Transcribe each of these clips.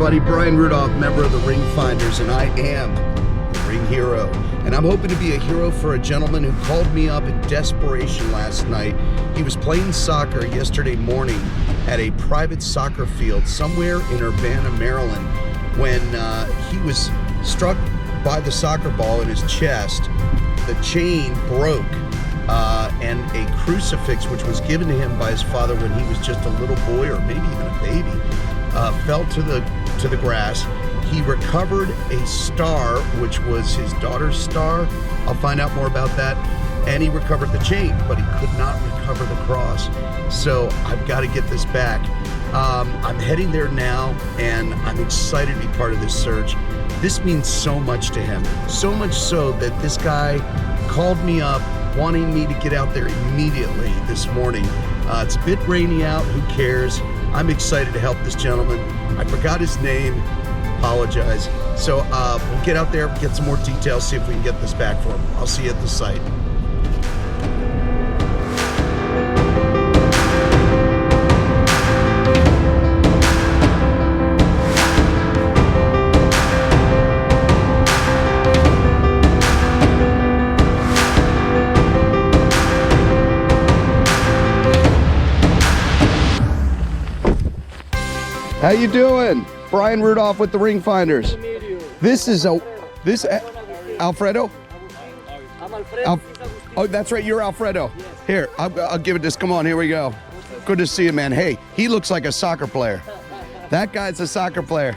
everybody, Brian Rudolph, member of the Ring Finders, and I am the Ring Hero. And I'm hoping to be a hero for a gentleman who called me up in desperation last night. He was playing soccer yesterday morning at a private soccer field somewhere in Urbana, Maryland, when he was struck by the soccer ball in his chest. The chain broke, and a crucifix, which was given to him by his father when he was just a little boy or maybe even a baby, fell to the grass. He recovered a star, which was his daughter's star. I'll find out more about that. And he recovered the chain, but he could not recover the cross. So I've got to get this back. I'm heading there now, and I'm excited to be part of this search. This means so much to him. So much so that this guy called me up wanting me to get out there immediately this morning. It's a bit rainy out, who cares? I'm excited to help this gentleman. I forgot his name, apologize. So we'll get out there, get some more details, see if we can get this back for him. I'll see you at the site. How you doing? Brian Rudolph with the Ring Finders. This is Alfredo? I'm Alfredo. Oh, that's right, you're Alfredo. Yes. Here, I'll give it this. Come on, here we go. Good to see you, man. Hey, he looks like a soccer player. That guy's a soccer player.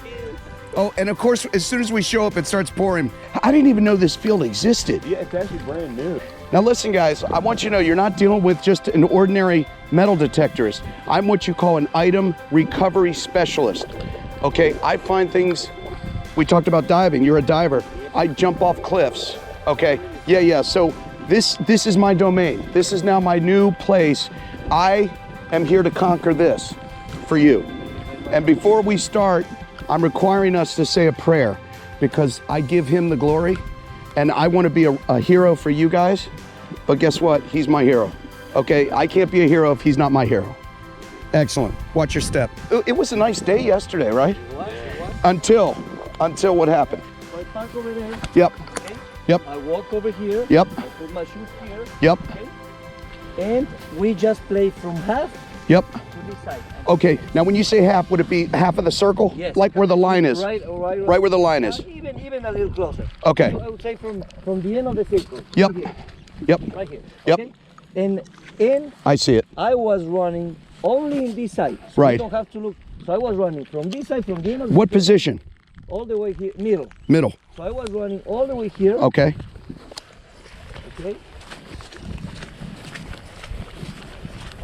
Oh, and of course, as soon as we show up, it starts pouring. I didn't even know this field existed. Yeah, it's actually brand new. Now listen, guys, I want you to know you're not dealing with just an ordinary metal detectorist. I'm what you call an item recovery specialist. Okay, I find things. We talked about diving. You're a diver. I jump off cliffs. Okay, yeah. So this is my domain. This is now my new place. I am here to conquer this for you. And before we start, I'm requiring us to say a prayer because I give him the glory, and I want to be a hero for you guys. But guess what? He's my hero. Okay, I can't be a hero if he's not my hero. Excellent. Watch your step. It was a nice day yesterday, right? Until what happened? So I park over there. Yep. Okay. Yep. I walk over here. Yep. I put my shoes here. Yep. Okay. And we just play from half Yep. to this side. Okay. Now, when you say half, would it be half of the circle? Yes. Like where the line is? Right where the line is. Even a little closer. Okay. So I would say from the end of the circle. Yep. to here. Yep. Right here. Yep. Okay? And I see it. I was running only in this side. So Right. you don't have to look. So I was running from this side, from the end of the What circle, position? all the way here, middle. Middle. So I was running all the way here. Okay. Okay.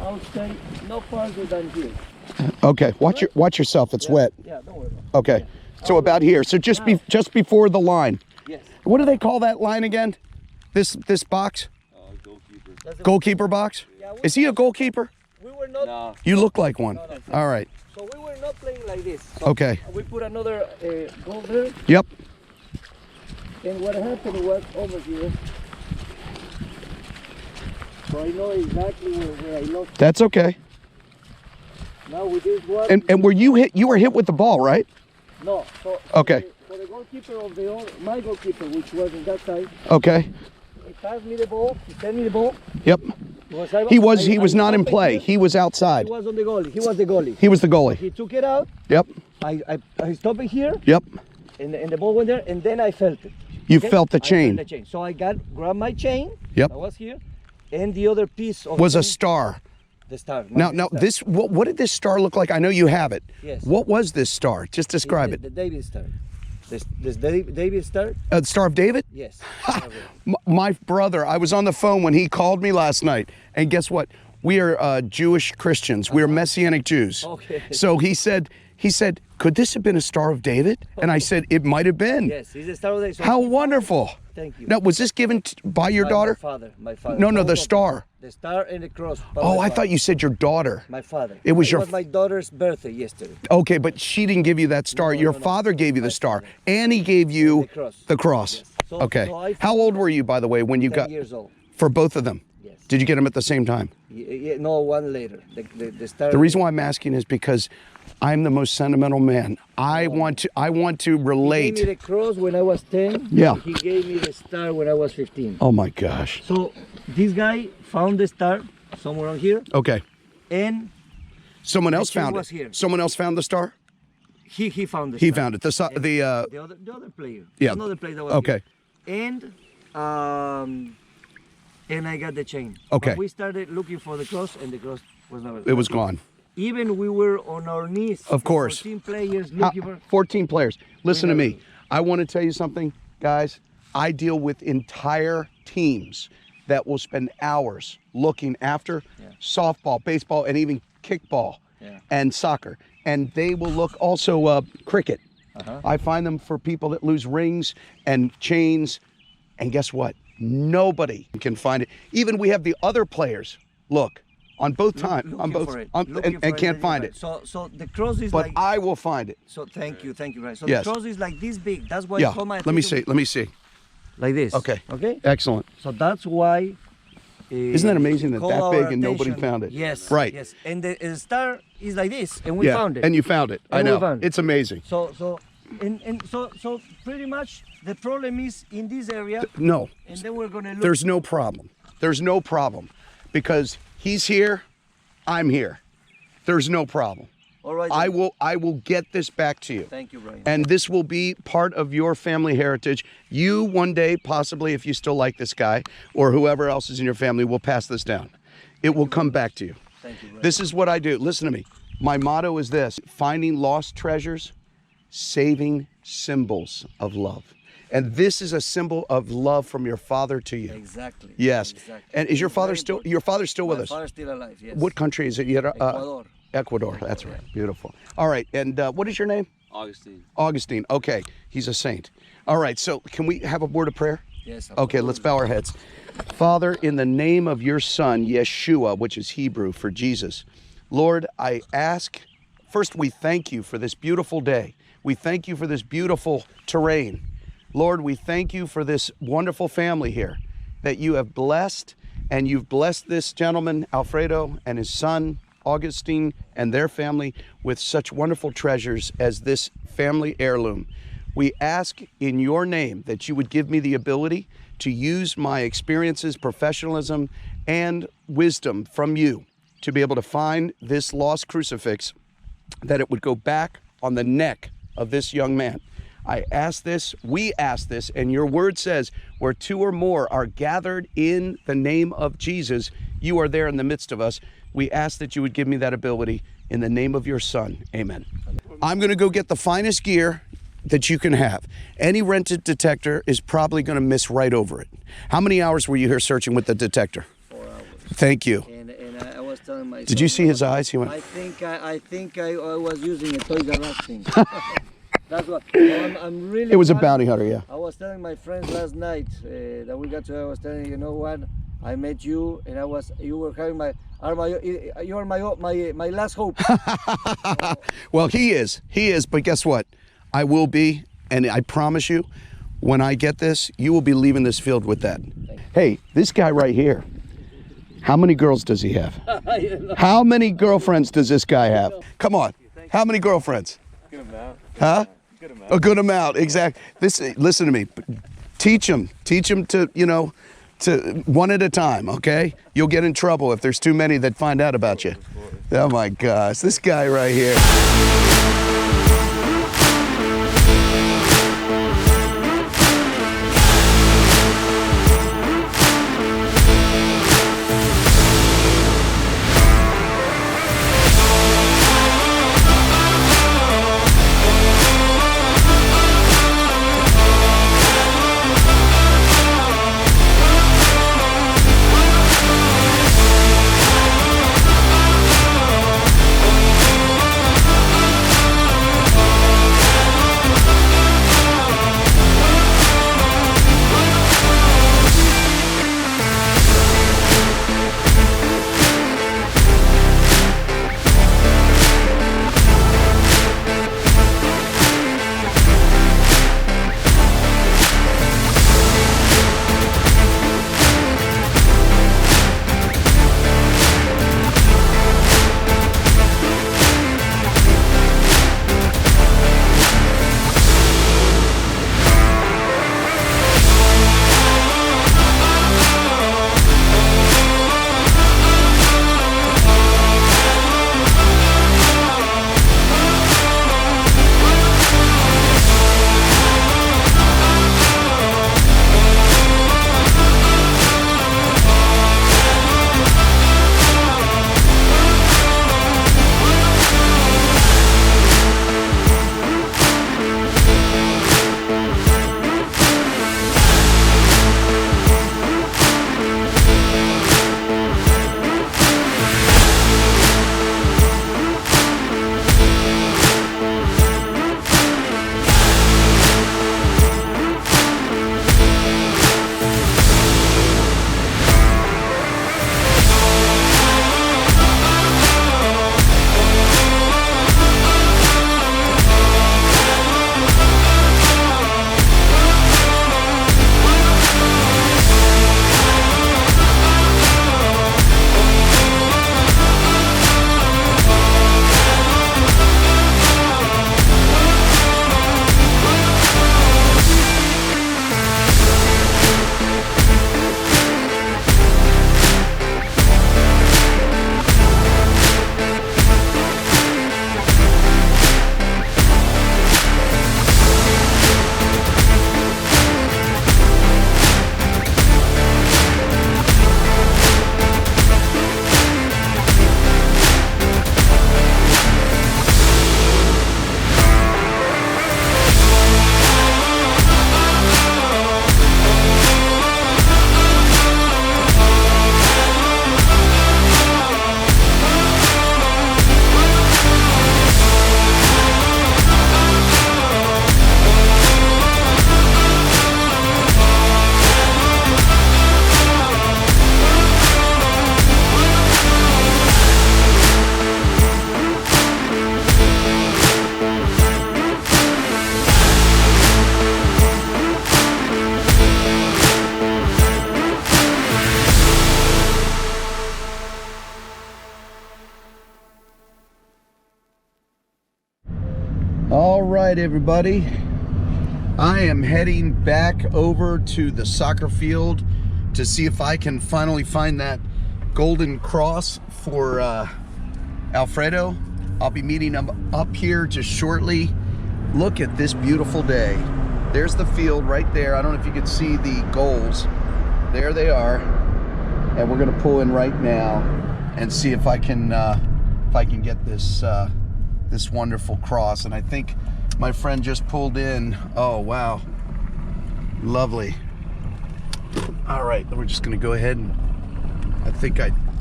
I would say no farther than here. Okay. Watch yourself. It's wet. Yeah, don't worry about it. Okay. Yeah. So about here. So just before the line. Yes. What do they call that line again? This box? Goalkeeper. Goalkeeper box? Yeah, Is he a goalkeeper? We were not. Nah. You look like one. No. All right. So we were not playing like this. So Okay. we put another goal there, Yep. and what happened was over here. So I know exactly where I lost. That's okay. Now with this one. And were you hit? You were hit with the ball, right? No. So Okay. For the goalkeeper of my goalkeeper, which was on that side, Okay. he passed me the ball. He sent me the ball. Yep. Because He was I not in stopped play. here. He was outside. He was on the goalie. He was the goalie. He was the goalie. He took it out. Yep. I stopped it here, Yep. and the ball went there, and then I felt it. You Okay? felt the I chain. felt the chain. So I grabbed my chain. Yep. I was here, and the other piece of Was a chain, star. the star. Now, the star. this. What did this star look like? I know you have it. Yes. What was this star? Just describe the, it. The David star. This David star. The Star of David? Yes. My brother, I was on the phone when he called me last night, and guess what? We are Jewish Christians. We are Messianic Jews. Okay. So he said, could this have been a Star of David? And I said, it might have been. Yes, he's the star of David. So How wonderful. Thank you. Now, was this given by your daughter? My father. No, Both the of them. star. The star and the cross. by Oh, my I father. thought you said your daughter. My father. It was your my daughter's birthday yesterday. Okay, but she didn't give you that star. No, Your no, no. father gave you the My star, father. and he gave you The cross. the cross. Yes. So- Okay. so I- How old were you, by the way, when you 10 got years old. for both of them? Yes. Did you get them at the same time? No, one later. The star. The reason why I'm asking is because I'm the most sentimental man. I want to He relate. gave me the cross when I was 10. Yeah. He gave me the star when I was 15. Oh my gosh. So this guy found the star somewhere on here, Okay. and Someone else chain found was it. here. Someone else found the star? he found the He star. found it. And the other player. Yeah. Another player that was Okay. here. And I got the chain. Okay. But we started looking for the cross, and the cross was never. It was gone. Even we were on our knees. Of course. 14 players looking for. 14 players. Listen to never me. do. I want to tell you something, guys. I deal with entire teams that will spend hours looking after softball, baseball, and even kickball and soccer. And they will look also cricket. I find them for people that lose rings and chains. And guess what? Nobody can find it. Even we have the other players look on both times, on both, and can't find it. So the cross is But like. I will find it. So thank you, Brian. So Yes. the cross is like this big. That's why. Yeah. It's called my Let me attention. see. Let me see. Like this. Okay. Okay. Excellent. So that's why. Isn't that amazing that call that our big and nobody attention. found it? Yes. Right. Yes. And the star is like this, and we found it. And you found it. I And we know. found it. It's amazing. So pretty much the problem is in this area, No, and then we're gonna look. there's no problem. There's no problem because he's here, I'm here. There's no problem. All right. I will get this back to you. Thank you, Brian. And this will be part of your family heritage. You one day, possibly, if you still like this guy or whoever else is in your family, will pass this down. It will come back to you. Thank you, Brian. This is what I do. Listen to me. My motto is this: finding lost treasures, saving symbols of love. And this is a symbol of love from your father to you. Exactly. Yes. Exactly. And is your It's father very still important. your father's still with My us? father's still alive. Yes. What country is it? Ecuador. Ecuador. That's right. Beautiful. All right. And what is your name? Augustine. Augustine. Okay. He's a saint. All right. So can we have a word of prayer? Yes. Okay, let's bow our heads. Father, in the name of your son, Yeshua, which is Hebrew for Jesus, Lord, I ask, first we thank you for this beautiful day. We thank you for this beautiful terrain. Lord, we thank you for this wonderful family here that you have blessed, and you've blessed this gentleman, Alfredo, and his son, Augustine, and their family with such wonderful treasures as this family heirloom. We ask in your name that you would give me the ability to use my experiences, professionalism, and wisdom from you to be able to find this lost crucifix, that it would go back on the neck of this young man. I ask this, we ask this, and your word says, where two or more are gathered in the name of Jesus, you are there in the midst of us. We ask that you would give me that ability in the name of your son. Amen. I'm going to go get the finest gear that you can have. Any rented detector is probably going to miss right over it. How many hours were you here searching with the detector? 4 hours. Thank you. And I was telling my. Did you see his eyes? He went. I think I was using a Toys R Us thing. That's what. I'm really. It was a happy. bounty hunter, yeah. I was telling my friends last night that we got to. I was telling you know what? I met you, and you were having you are my last hope. Well, he is, but guess what? I will be, and I promise you, when I get this, you will be leaving this field with that. Hey, this guy right here, how many girls does he have? How many girlfriends does this guy have? Come on, how many girlfriends? Good amount. Huh? Good amount. A good amount, exactly. Listen to me. Teach them to, to one at a time, okay? You'll get in trouble if there's too many that find out about you. Oh my gosh, this guy right here. right, everybody. I am heading back over to the soccer field to see if I can finally find that golden cross for Alfredo. I'll be meeting him up here just shortly. Look at this beautiful day. There's the field right there. I don't know if you can see the goals. There they are. And we're gonna pull in right now and see if I can get this this wonderful cross. And I think my friend just pulled in. Oh wow, lovely. All right, we're just gonna go ahead and I think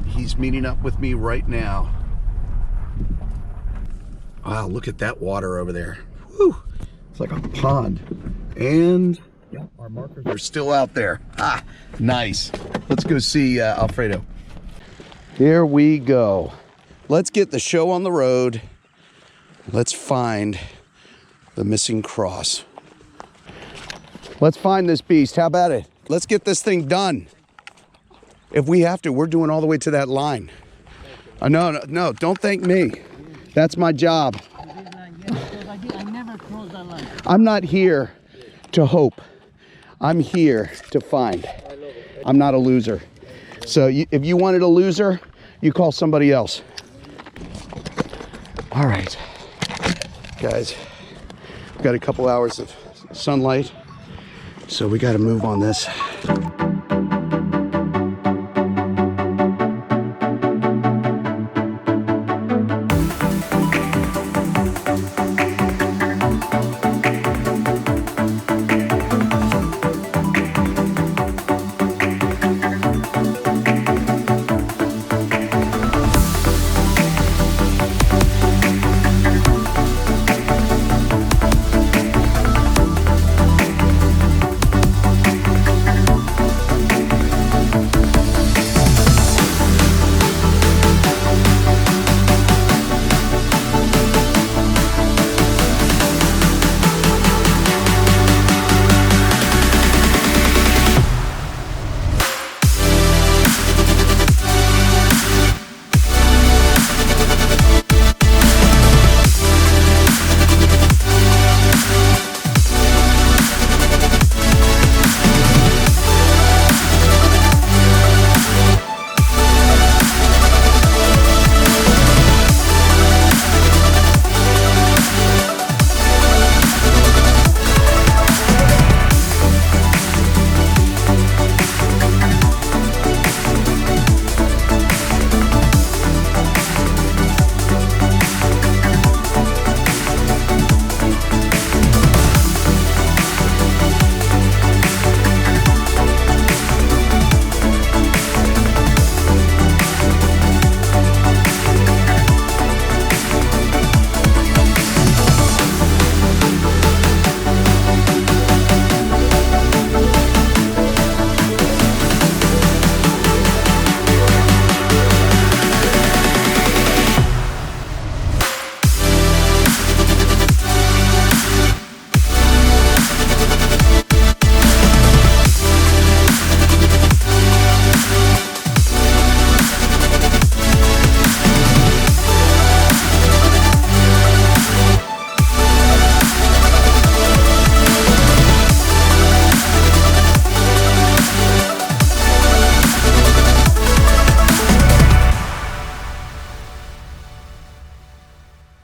he's meeting up with me right now. Wow, look at that water over there. Whew, it's like a pond. And yeah, our markers are still out there. Ah, nice. Let's go see Alfredo. Here we go. Let's get the show on the road. Let's find the missing cross. Let's find this beast. How about it? Let's get this thing done. If we have to, we're doing all the way to that line. No, don't thank me. That's my job. I never cross that line. I'm not here to hope. I'm here to find. I'm not a loser. So if you wanted a loser, you call somebody else. All right, guys, we've got a couple hours of sunlight, so we got to move on this.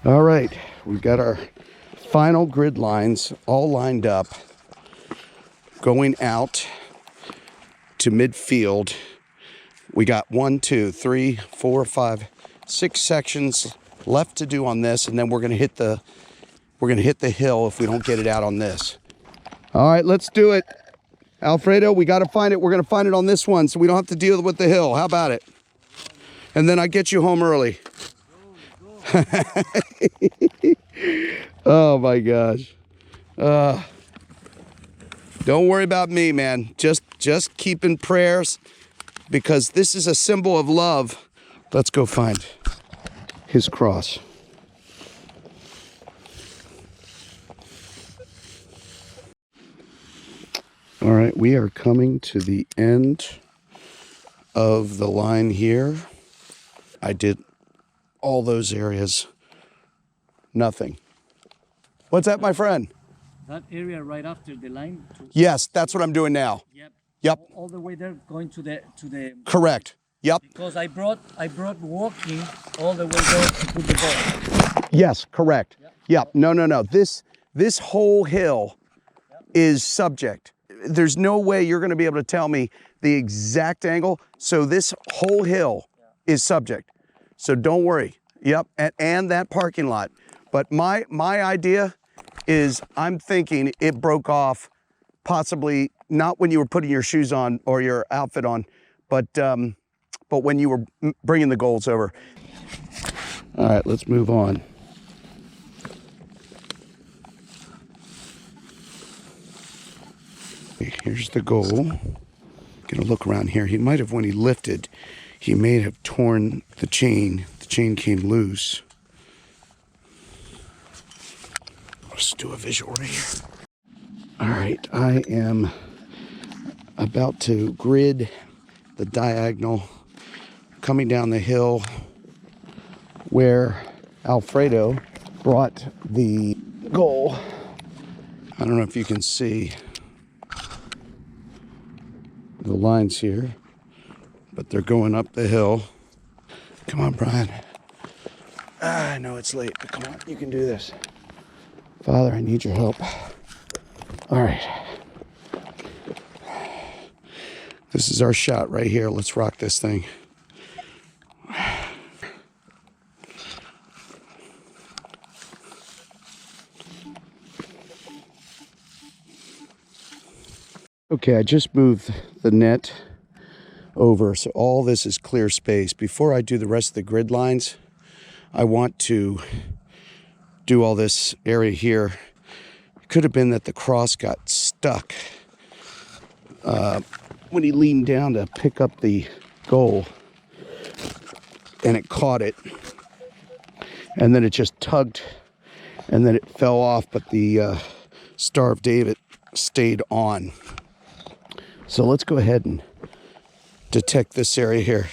All right, we've got our final grid lines all lined up, going out to midfield. We got 1, 2, 3, 4, 5, 6 sections left to do on this, and then we're gonna hit the hill if we don't get it out on this. All right, let's do it. Alfredo, we got to find it. We're gonna find it on this one, so we don't have to deal with the hill. How about it? And then I get you home early. Oh my gosh. Don't worry about me, man. Just keep in prayers, because this is a symbol of love. Let's go find his cross. All right, we are coming to the end of the line here. I did all those areas. Nothing. What's that, my friend? That area right after the line. Yes, that's what I'm doing now. Yep. Yep. All the way there, going to the. Correct. Yep. Because I brought walking all the way there to put the ball. Yes, correct. Yep. No. This whole hill is subject. There's no way you're going to be able to tell me the exact angle. So this whole hill is subject. So don't worry. Yep. And that parking lot. But my idea is I'm thinking it broke off possibly not when you were putting your shoes on or your outfit on, but when you were bringing the goals over. All right, let's move on. Here's the goal. Gonna look around here. He might have, when he lifted, he may have torn the chain. The chain came loose. Let's do a visual right here. All right, I am about to grid the diagonal coming down the hill where Alfredo brought the goal. I don't know if you can see the lines here, but they're going up the hill. Come on, Brian. I know it's late, but come on, you can do this. Father, I need your help. All right. This is our shot right here. Let's rock this thing. Okay, I just moved the net over, so all this is clear space. Before I do the rest of the grid lines, I want to do all this area here. It could have been that the cross got stuck when he leaned down to pick up the goal, and it caught it, and then it just tugged, and then it fell off, but the Star of David stayed on. So let's go ahead and detect this area here.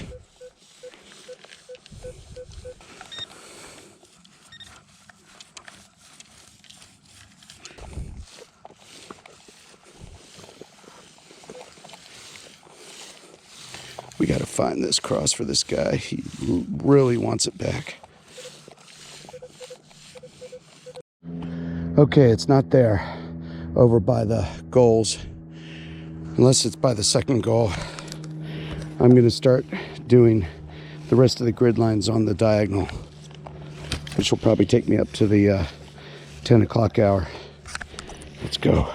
We got to find this cross for this guy. He really wants it back. Okay, it's not there over by the goals. Unless it's by the second goal. I'm going to start doing the rest of the grid lines on the diagonal, which will probably take me up to the 10 o'clock hour. Let's go.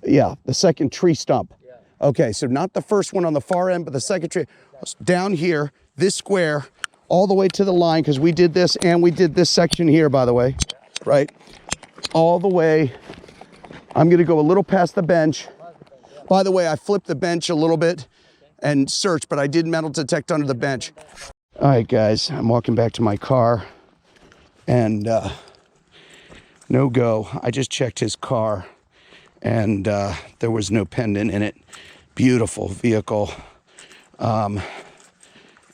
Yeah, the second tree stump. Okay, so not the first one on the far end, but the second tree. Down here, this square, all the way to the line, because we did this, and we did this section here, by the way, right? All the way. I'm going to go a little past the bench. By the way, I flipped the bench a little bit and searched, but I did metal detect under the bench. All right, guys, I'm walking back to my car, and no go. I just checked his car, and there was no pendant in it. Beautiful vehicle.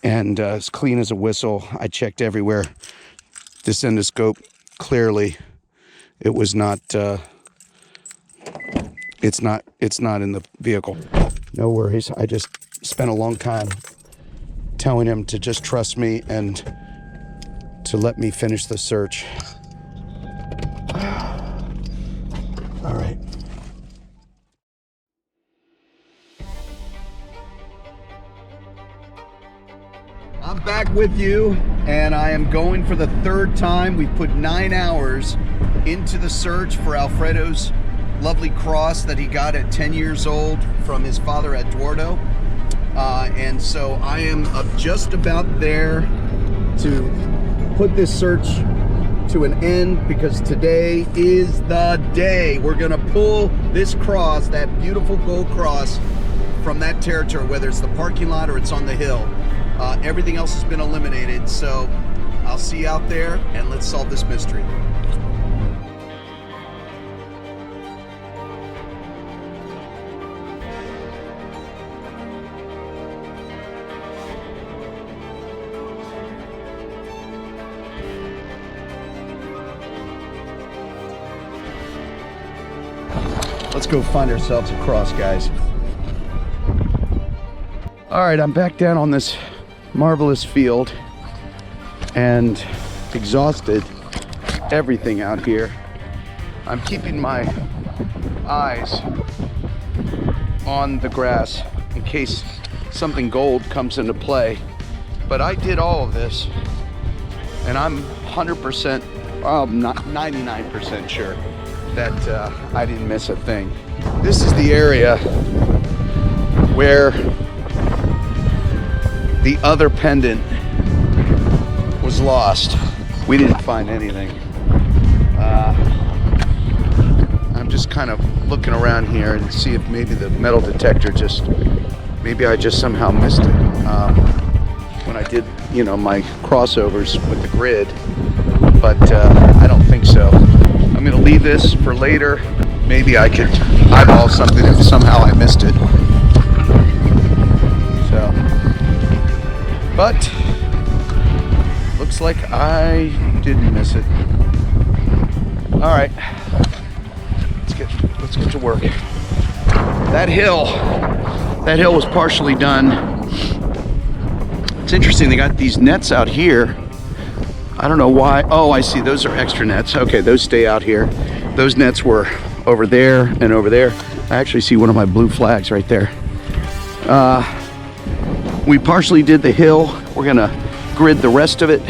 And as clean as a whistle. I checked everywhere. This endoscope, clearly, it was not. It's not in the vehicle. No worries. I just spent a long time telling him to just trust me and to let me finish the search. All right. I'm back with you, and I am going for the third time. We've put 9 hours into the search for Alfredo's lovely cross that he got at 10 years old from his father, Edwardo. And so I am just about there to put this search to an end, because today is the day. We're gonna pull this cross, that beautiful gold cross, from that territory, whether it's the parking lot or it's on the hill. Everything else has been eliminated, so I'll see you out there, and let's solve this mystery. Let's go find ourselves a cross, guys. All right, I'm back down on this marvelous field and exhausted. Everything out here. I'm keeping my eyes on the grass in case something gold comes into play. But I did all of this and I'm 100%, not 99% sure that I didn't miss a thing. This is the area where the other pendant was lost. We didn't find anything. I'm just kind of looking around here and see if maybe the metal detector maybe I just somehow missed it when I did, you know, my crossovers with the grid, but I don't think so. I'm gonna leave this for later. Maybe I could eyeball something if somehow I missed it. So, but looks like I didn't miss it. All right, let's get to work. That hill was partially done. It's interesting, they got these nets out here. I don't know why. Oh, I see, those are extra nets. Okay, those stay out here. Those nets were over there and over there. I actually see one of my blue flags right there. We partially did the hill. We're gonna grid the rest of it.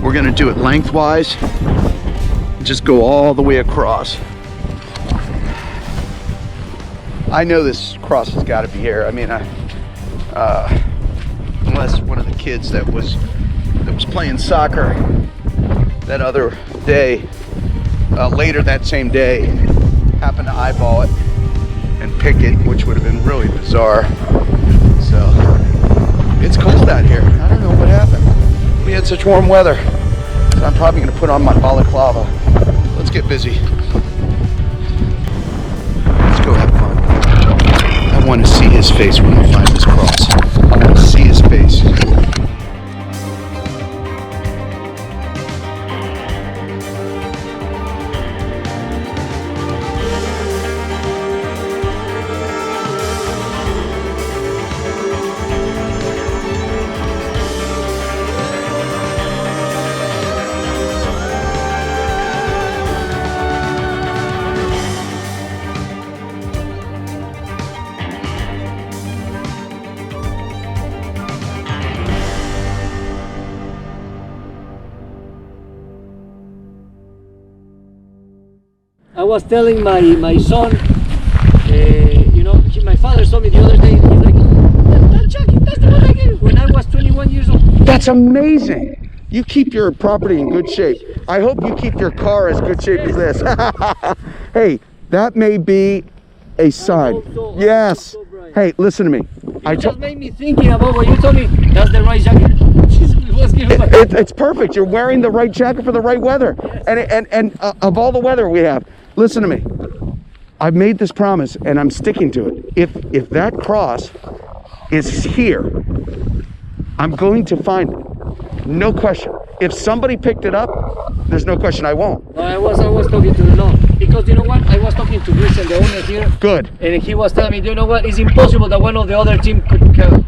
We're gonna do it lengthwise. Just go all the way across. I know this cross has got to be here. I mean, unless one of the kids that was playing soccer that other day, later that same day, happened to eyeball it and pick it, which would have been really bizarre. So it's cold out here. I don't know what happened. We had such warm weather, so I'm probably going to put on my balaclava. Let's get busy. Let's go have fun. I want to see his face when we find this cross. I want to see his face. I was telling my son, you know, my father saw me the other day, and he's like, that jacket, that's the one I gave you when I was 21 years old. That's amazing. You keep your property in good shape. I hope you keep your car as good shape as this. Hey, that may be a sign. So. Yes. So, Brian. Hey, listen to me. It just made me thinking about what you told me. That's the right jacket. It's perfect. You're wearing the right jacket for the right weather. Yes. And of all the weather we have, listen to me. I've made this promise and I'm sticking to it. If that cross is here, I'm going to find it. No question. If somebody picked it up, there's no question I won't. No, I was talking to the law. Because you know what? I was talking to Bruce and the owner here. Good. And he was telling me, you know what? It's impossible that one of the other team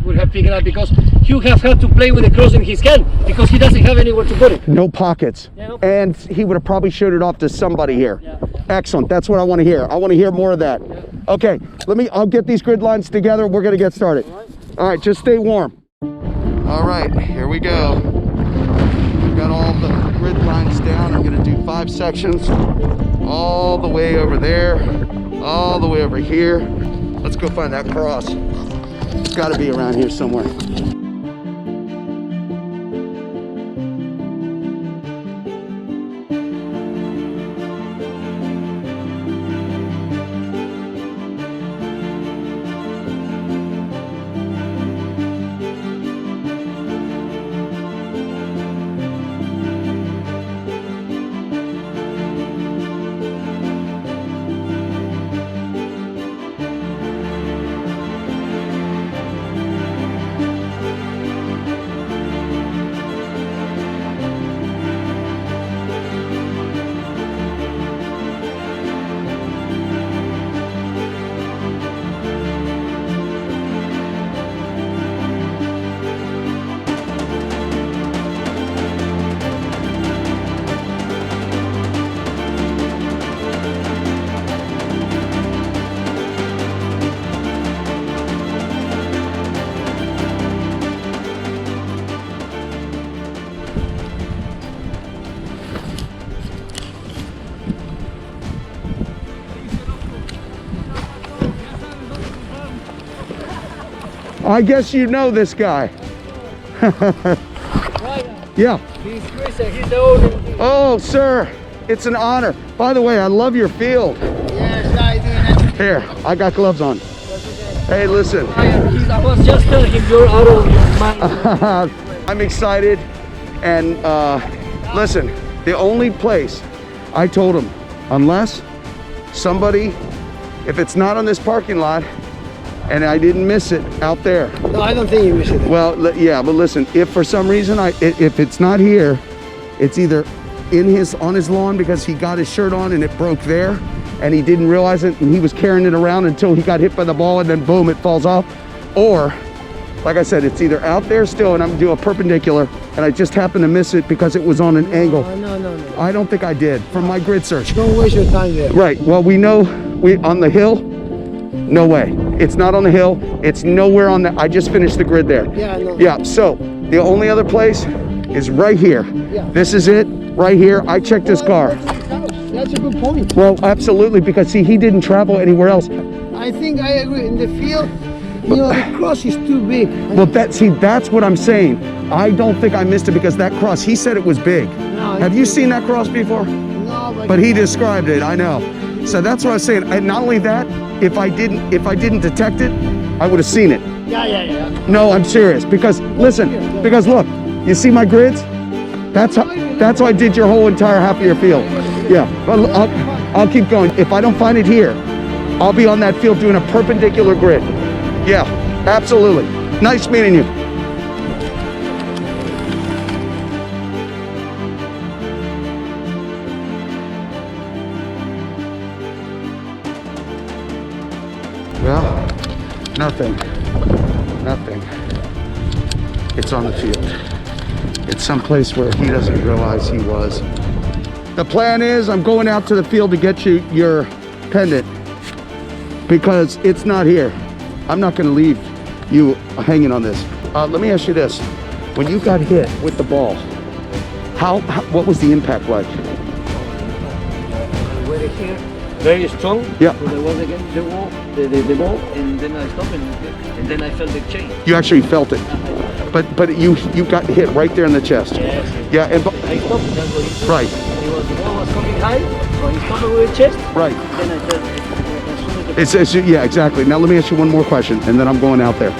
would have picked it up because you have had to play with the cross in his hand because he doesn't have anywhere to put it. No pockets. Yeah, no. And he would have probably showed it off to somebody here. Yeah. Excellent. That's what I want to hear. I want to hear more of that. Yeah. Okay, I'll get these grid lines together. We're going to get started. All right, just stay warm. All right, here we go. We've got all the grid lines down. I'm going to do 5 sections all the way over there, all the way over here. Let's go find that cross. It's got to be around here somewhere. I guess you know this guy. Yeah. He's Chris and he's the owner. Oh, sir, it's an honor. By the way, I love your field. Yes, I did. Here, I got gloves on. Hey, listen. I was just telling him you're out of your mind. I'm excited. And listen, the only place I told him, unless somebody, if it's not on this parking lot, and I didn't miss it out there. No, I don't think you missed it. Well, yeah, but listen, if for some reason if it's not here, it's either on his lawn because he got his shirt on and it broke there, and he didn't realize it, and he was carrying it around until he got hit by the ball, and then boom, it falls off. Or, like I said, it's either out there still, and I'm doing a perpendicular, and I just happened to miss it because it was on an angle. No. I don't think I did from my grid search. Don't waste your time there. Right. Well, we know on the hill. No way. It's not on the hill. It's nowhere on the. I just finished the grid there. Yeah, I know. Yeah. So the only other place is right here. Yeah. This is it. Right here. I checked his car. That's a good point. Well, absolutely, because see, he didn't travel anywhere else. I think I agree. In the field, you know, the cross is too big. Well, that's what I'm saying. I don't think I missed it because that cross. He said it was big. No, Have you seen that cross before? No, But he described it. I know. So that's what I was saying. And not only that, if I didn't detect it, I would have seen it. Yeah. No, I'm serious. Because listen, because look, you see my grids? That's how I did your whole entire half of your field. Yeah, but I'll keep going. If I don't find it here, I'll be on that field doing a perpendicular grid. Yeah, absolutely. Nice meeting you. Well, nothing. It's on the field. It's someplace where he doesn't realize he was. The plan is I'm going out to the field to get you your pendant because it's not here. I'm not going to leave you hanging on this. Let me ask you this. When you got hit with the ball, what was the impact like? Very strong. Yeah. So there was against the wall, the ball, and then I stopped and then I felt the chain. You actually felt it, but you got hit right there in the chest. Yes. Yeah, and I stopped. That's what he did. right. The ball was coming high, so he stopped with the chest. Right. Then I felt as soon as the It's yeah, exactly. Now let me ask you one more question, and then I'm going out there.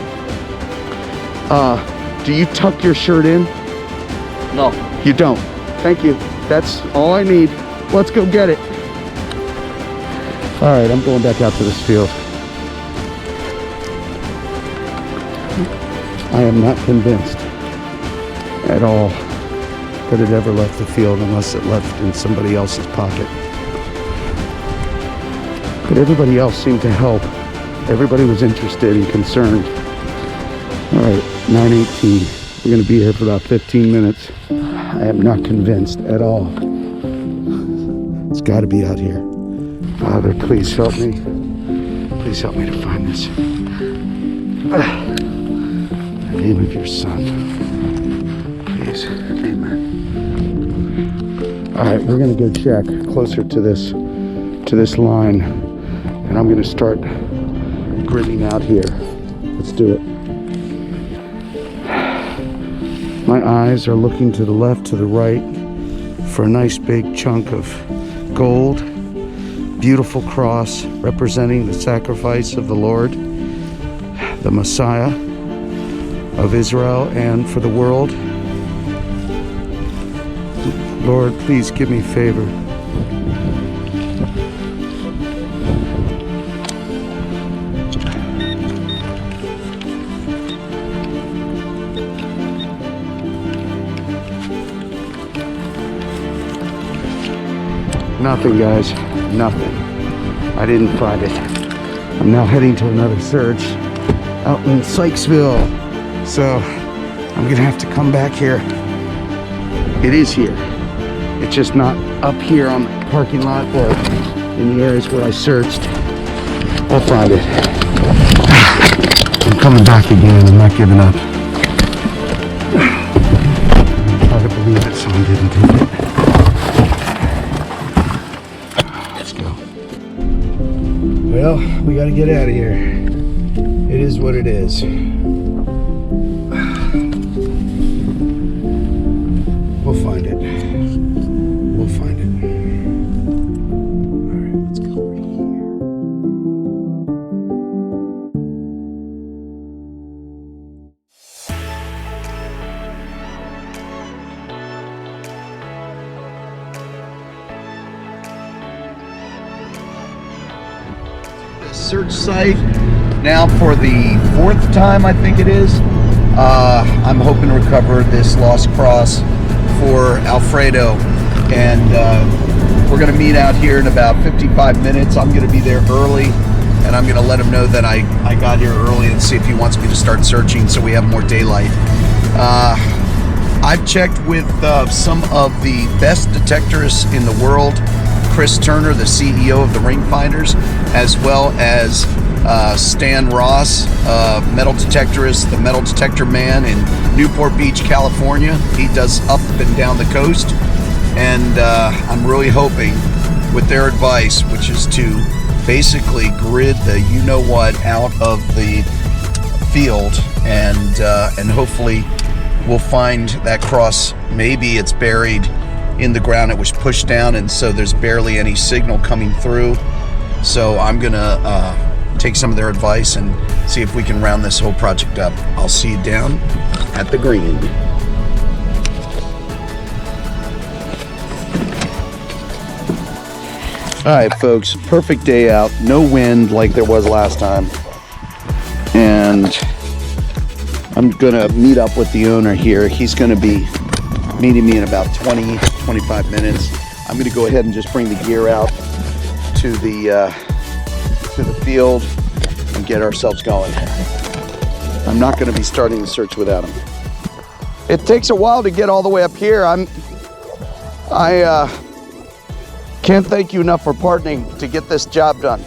Do you tuck your shirt in? No. You don't. Thank you. That's all I need. Let's go get it. All right, I'm going back out to this field. I am not convinced at all that it ever left the field unless it left in somebody else's pocket. But everybody else seemed to help. Everybody was interested and concerned. All right, 9:18. We're gonna be here for about 15 minutes. I am not convinced at all. It's gotta be out here. Father, please help me. Please help me to find this. In the name of your Son. Please. Amen. All right, we're gonna go check closer to this line, and I'm gonna start gridding out here. Let's do it. My eyes are looking to the left, to the right, for a nice big chunk of gold. Beautiful cross representing the sacrifice of the Lord, the Messiah of Israel and for the world. Lord, please give me favor. Nothing, guys. Nothing. I didn't find it. I'm now heading to another search out in Sykesville. So I'm gonna have to come back here. It is here. It's just not up here on the parking lot or in the areas where I searched. I'll find it. I'm coming back again. I'm not giving up. I try to believe that someone didn't take it. Well, we gotta get out of here. It is what it is. search site now for the 4th time, I think it is. I'm hoping to recover this lost cross for Alfredo, and we're gonna meet out here in about 55 minutes. I'm gonna be there early, and I'm gonna let him know that I got here early and see if he wants me to start searching so we have more daylight. I've checked with some of the best detectorists in the world, Chris Turner, the CEO of the Ring Finders, as well as Stan Ross, metal detectorist, the metal detector man in Newport Beach, California. He does up and down the coast, and I'm really hoping with their advice, which is to basically grid the you-know-what out of the field, and hopefully we'll find that cross. Maybe it's buried in the ground. It was pushed down, and so there's barely any signal coming through. So I'm gonna take some of their advice and see if we can round this whole project up. I'll see you down at the green. All right, folks, perfect day out. No wind like there was last time. And I'm gonna meet up with the owner here. He's gonna be meeting me in about 20-25 minutes. I'm gonna go ahead and just bring the gear out to the field and get ourselves going. I'm not gonna be starting the search without him. It takes a while to get all the way up here. I can't thank you enough for partnering to get this job done.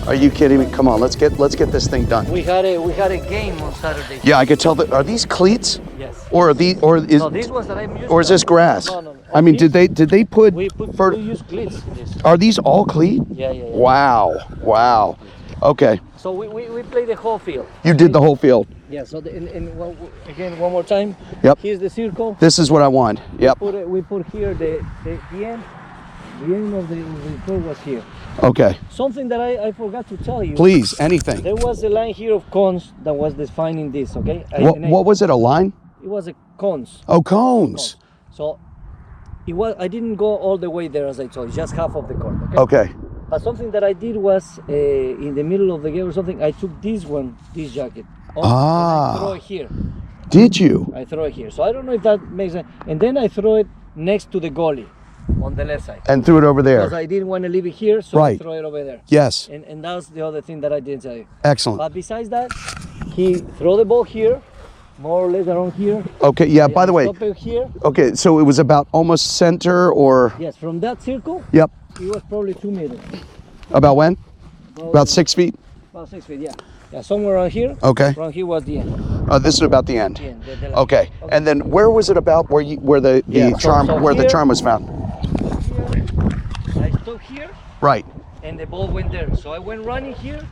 Are you kidding me? Come on, let's get this thing done. We had a game on Saturday. Yeah, I could tell that. Are these cleats? Yes. Or are these, or is, No, these ones that I'm using. or is this grass? No. I mean, did they put? We use cleats in this. Are these all cleat? Yeah. Wow. Okay. So we play the whole field. You did the whole field. Yeah. So again, one more time. Yep. Here's the circle. This is what I want. Yep. We put here the end. The end of the curve was here. Okay. Something that I forgot to tell you. Please, anything. There was a line here of cones that was defining this, okay? What was it, a line? It was a cones. Oh, cones. So I didn't go all the way there, as I told you, just half of the cone, okay? Okay. But something that I did was, in the middle of the game or something, I took this jacket, and I throw it here. Did you? I throw it here. So I don't know if that makes sense. And then I throw it next to the goalie on the left side. And threw it over there. Because I didn't want to leave it here, so I throw it over there. Yes. And that's the other thing that I didn't tell you. Excellent. But besides that, he throw the ball here, more or less around here. Okay, yeah, by the way. Stop it here. Okay, so it was about almost center or? Yes, from that circle, Yep. it was probably 2 meters. About when? About 6 feet? About 6 feet, yeah. Yeah, somewhere around here. Okay. Around here was the end. This is about the end. The end, the Okay. And then where was it about where the charm the charm was found? I stopped here. Right. And the ball went there. So I went running here,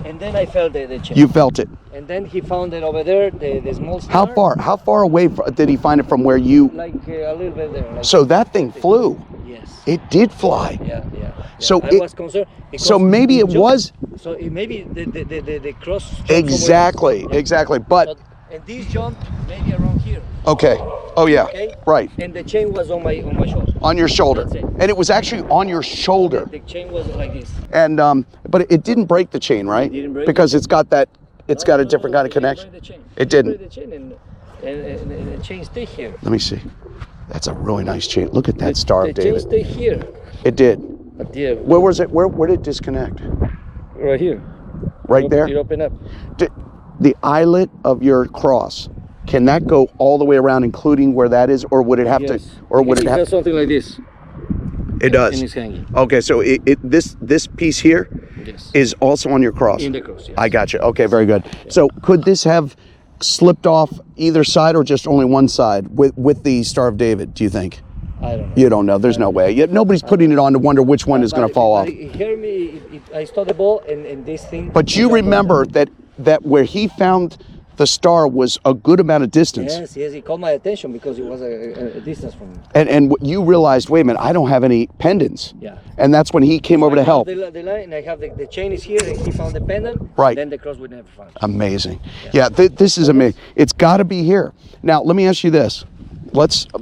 and then I felt the chain. You felt it. And then he found it over there, the small star. How far away did he find it from where you? Like a little bit there. Like So that thing flew. Yes. It did fly. Yeah. So I was concerned. So maybe it was. So maybe the cross. Exactly. But. And this jumped maybe around here. Okay. Oh yeah. Okay. Right. And the chain was on my shoulder. On your shoulder. That's it. And it was actually on your shoulder. The chain was like this. And but it didn't break the chain, right? It didn't break because it's got that. It's got a different kind of connection. It didn't. The chain and the chain stayed here. Let me see. That's a really nice chain. Look at that star, the David. chain stayed here. It did. But yeah. Where was it? Where did it disconnect? Right here. Right there. It opened up. The eyelet of your cross. Can that go all the way around, including where that is, or would it have to? Or would it have? It does something like this. It does. And it's hanging. Okay, so this piece here is also on your cross. In the cross. Yes. I got you. Okay, very good. Yeah. So could this have slipped off either side, or just only one side with the Star of David? Do you think? I don't know. You don't know. There's no way. Nobody's putting it on to wonder which one is going to fall off. Hear me. I saw the ball and this thing. But you remember that where he found the star was a good amount of distance. Yes, it caught my attention because it was a distance from me. And you realized, wait a minute, I don't have any pendants. Yeah. And that's when he came over to help. The line, and I have the chain is here, and he found the pendant. Right. Then the cross would never find. Amazing. Yeah, this is amazing. It's got to be here. Now, let me ask you this.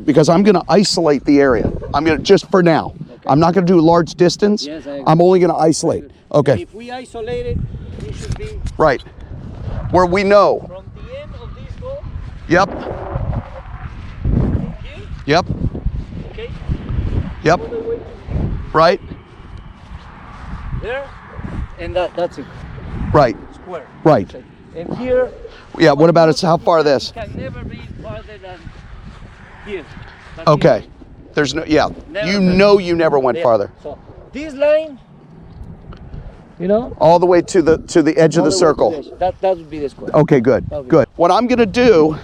Because I'm going to isolate the area. I'm going to, just for now. Okay. I'm not going to do a large distance. Yes, I agree. I'm only going to isolate. Okay. If we isolate it, it should be Right. Where we know. from the end of this ball Yep. here, Yep. okay, Yep. all the way to Right. there, and that's it, Right. square. Right. Okay. And here, Yeah. What about it? How far this? it can never be farther than here. But Okay. here, There's no. Yeah. Never You been. know you never went yeah. farther. So this line, you know, All the way to the edge of all the way to circle. the edge. That would be the square. Okay, good, Okay. good. What I'm gonna do,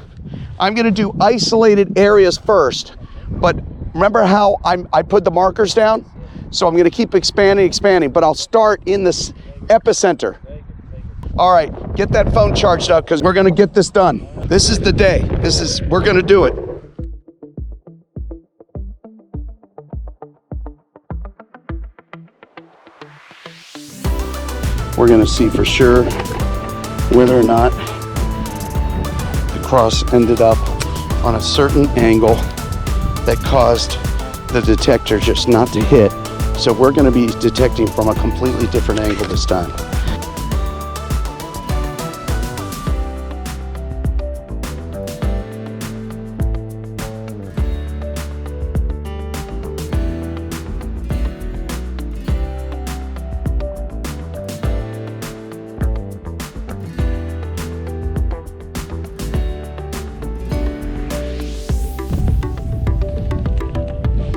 isolated areas first, but remember how I put the markers down? So I'm gonna keep expanding, but I'll start in this epicenter. All right, get that phone charged up because we're gonna get this done. This is the day. We're gonna do it. We're gonna see for sure whether or not the cross ended up on a certain angle that caused the detector just not to hit. So we're gonna be detecting from a completely different angle this time.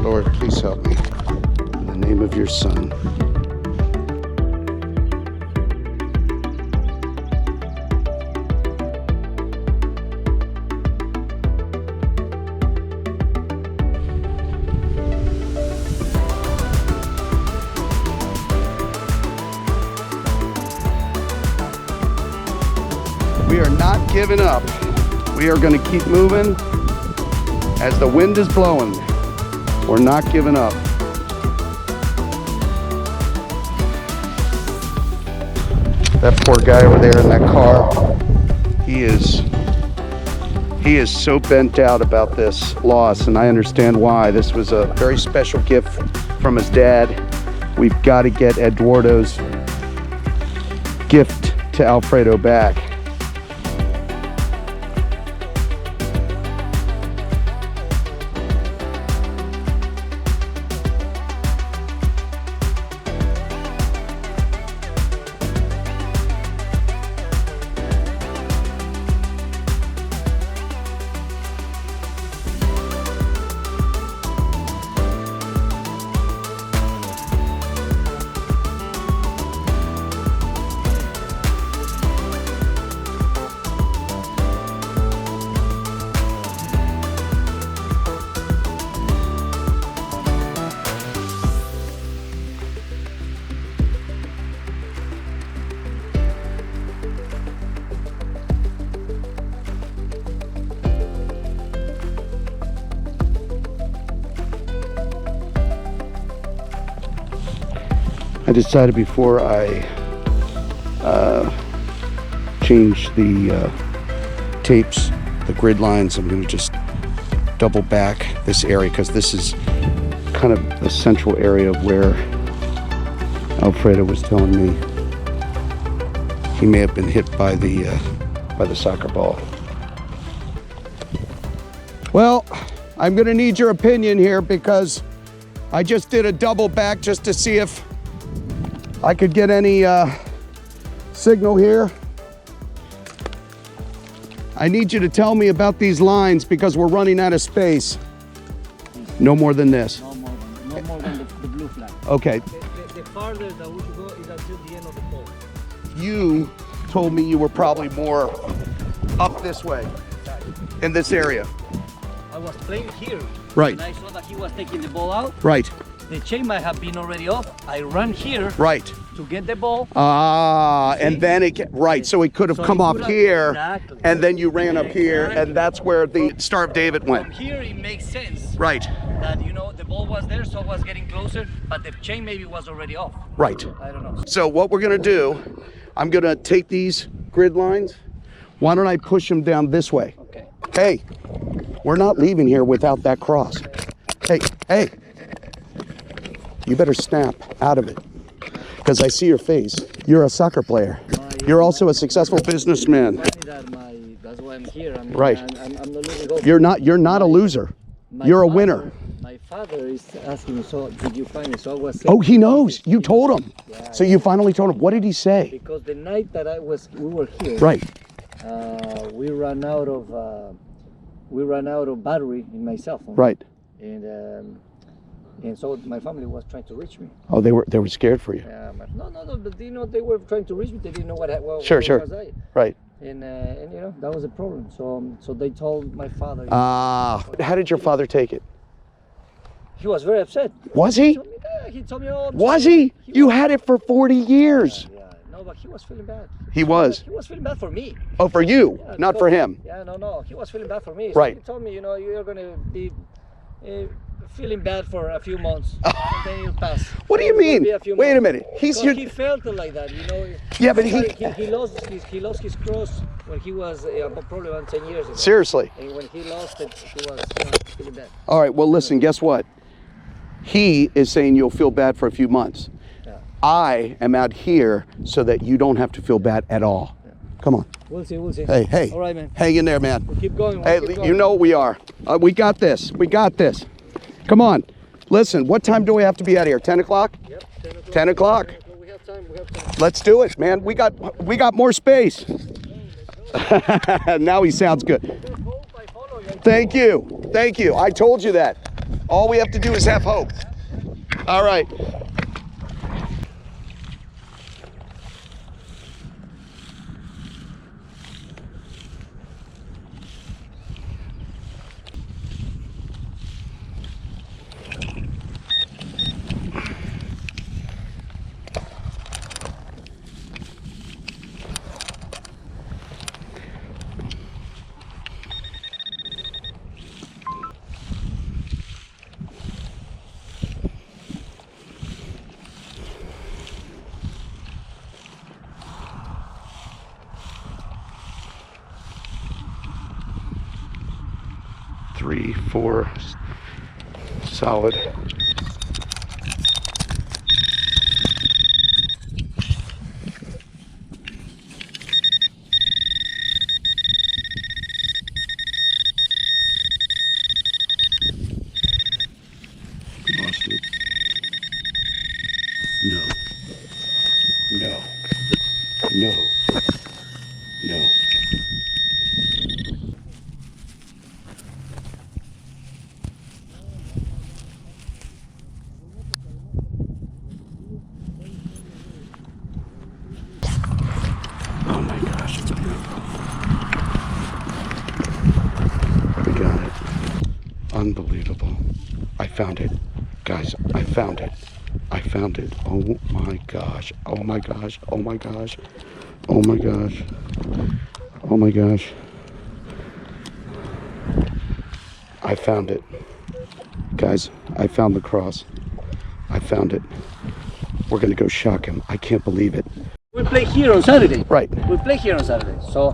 Lord, please help me. In the name of your Son. We are not giving up. We are going to keep moving as the wind is blowing. We're not giving up. That poor guy over there in that car, he is so bent out about this loss, and I understand why. This was a very special gift from his dad. We've got to get Edwardo's gift to Alfredo back. I decided before I change the tapes, the grid lines, I'm going to just double back this area because this is kind of the central area of where Alfredo was telling me he may have been hit by the soccer ball. Well, I'm going to need your opinion here because I just did a double back just to see if I could get any signal here. I need you to tell me about these lines because we're running out of space. No more than this. No more than the blue flag. Okay. The farther that we should go is until the end of the pole. You told me you were probably more up this way in this area. I was playing here. Right. And I saw that he was taking the ball out. Right. The chain might have been already off. I ran here Right. to get the ball. And then right. So it could have So come it off could have- here, Exactly. and then you ran up here, Exactly. and that's where the Star of David From went. here it makes sense Right. that, you know, the ball was there, so I was getting closer, but the chain maybe was already off. Right. I don't know. So what we're gonna do, I'm gonna take these grid lines. Why don't I push them down this way? Okay. Hey, we're not leaving here without that cross. Hey, you better snap out of it. because I see your face. You're a soccer player. You're also a successful businessman. That's why I'm here. I mean, Right. I'm not losing hope. You're not a loser. You're a winner. My father is asking me, so did you find it? So I was saying, Oh, he knows. You told him. Yeah, So you finally told him. What did he say? because the night that we were here, Right. we ran out of battery in my cell phone. Right. And so my family was trying to reach me. Oh, they were scared for you. No, but they were trying to reach me. They didn't know what Sure. was I. Right. And that was a problem. So they told my father. How did your father take it? He was very upset. Was he? He told me, oh, Was he? You had it for 40 years. Yeah. No, but he was feeling bad. He was. He was feeling bad for me. Oh, for you, Yeah, not for him. Yeah, no. He was feeling bad for me. Right. So he told me, you're going to be feeling bad for a few months. And then it'll pass. What do you mean? Wait a minute. He felt like that, Yeah, but he lost his cross when he was probably around 10 years ago. Seriously. And when he lost it, he was feeling bad. All right. Well, listen. Guess what? He is saying you'll feel bad for a few months. Yeah. I am out here so that you don't have to feel bad at all. Yeah. Come on. We'll see. Hey. All right, man. Hang in there, man. We'll keep going. Hey, you know what we are. We got this. Come on. Listen, what time do we have to be out of here? 10 o'clock? Yep, 10 o'clock. We have time. Let's do it, man. We got more space. Now he sounds good. Thank you. I told you that. All we have to do is have hope. All right. Three, four, solid. Lost it. No. Oh my gosh, it's beautiful. We got it. Unbelievable. I found it. Guys, I found it. Oh my gosh. I found it. Guys, I found the cross. I found it. We're gonna go shock him. I can't believe it. We play here on Saturday. Right. We play here on Saturday. So